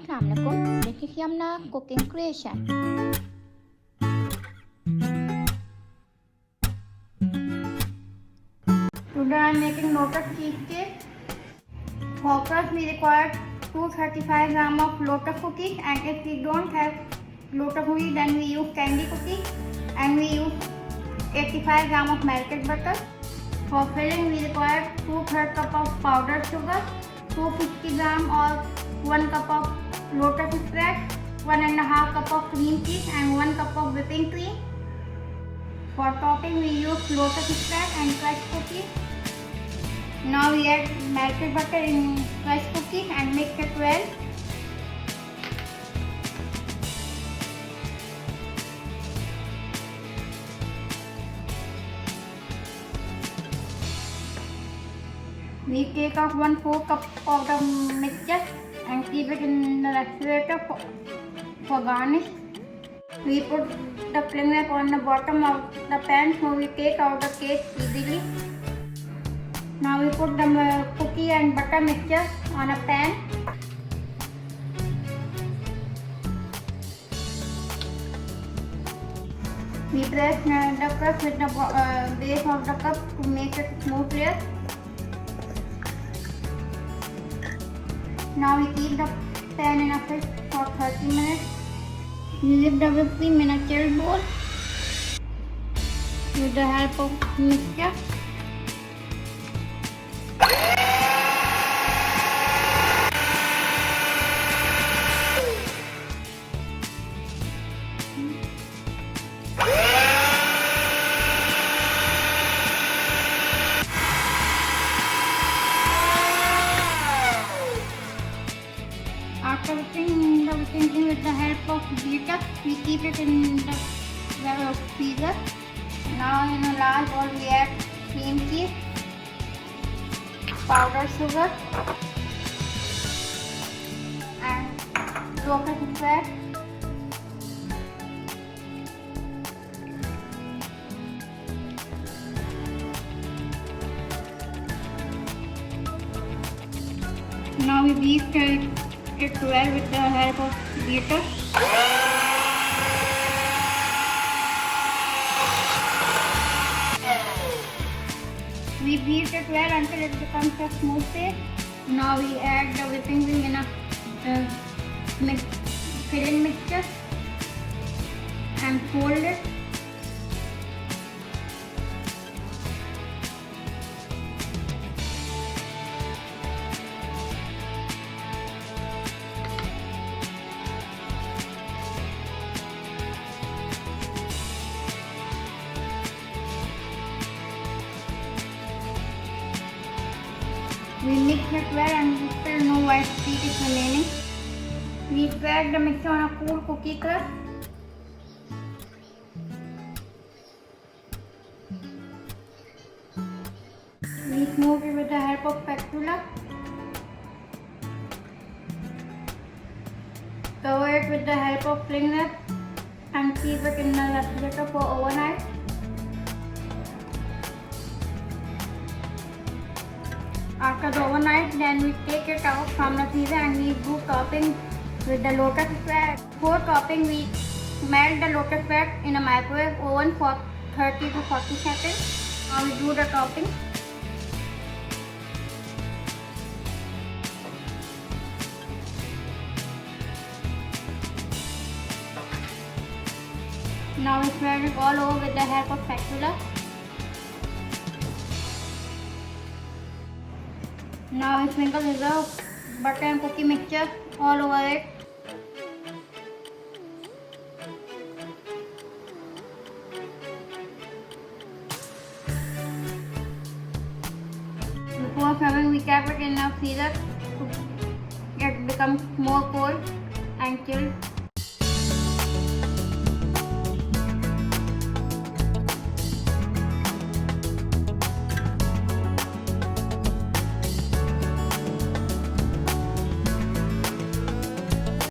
Assalamualaikum. This is Yumna Cooking Creation. Today I am making lotus cheesecake. For crust we require 235 grams of lotus cookies, and if we don't have lotus cookies then we use candy cookies, and we use 85 grams of melted butter. For filling we require 2/3 cup of powdered sugar, 250 grams or 1 cup of lotus extract, 1.5 cup of cream cheese and 1 cup of whipping cream. For topping we use lotus extract and crushed cookies. Now we add melted butter in crushed cookies and mix it well. We take out 1/4 cup of the mixture and keep it in the refrigerator for garnish. We put the cling wrap on the bottom of the pan so we take out the cake easily. Now we put the cookie and butter mixture on a pan. We press the crust with the base of the cup to make it smooth layer. Now we keep the pan in a fridge for 30 minutes. We dip the whipped cream in a chilled bowl with the help of mixture. After whipping the whipping cream with the help of beater, we keep it in the freezer. Now in a large bowl we add cream cheese, powdered sugar and lotus extract. Now we beat it well with the help of beater. We beat it well until it becomes a smooth paste. Now we add the whipping cream in a filling mixture and fold it. We mix it well and still no white sheet is remaining. We spread the mixture on a cool cookie crust. We smooth it with the help of spatula. Cover it with the help of cling wrap and keep it in the refrigerator for overnight. After the overnight, then we take it out from the freezer and we do topping with the lotus extract. For topping, we melt the lotus extract in a microwave oven for 30 to 40 seconds. Now we do the topping. Now we spread it all over with the help of spatula. Now we sprinkle the butter and cookie mixture all over it. Before serving, we kept it in the freezer to get become more cold and chilled.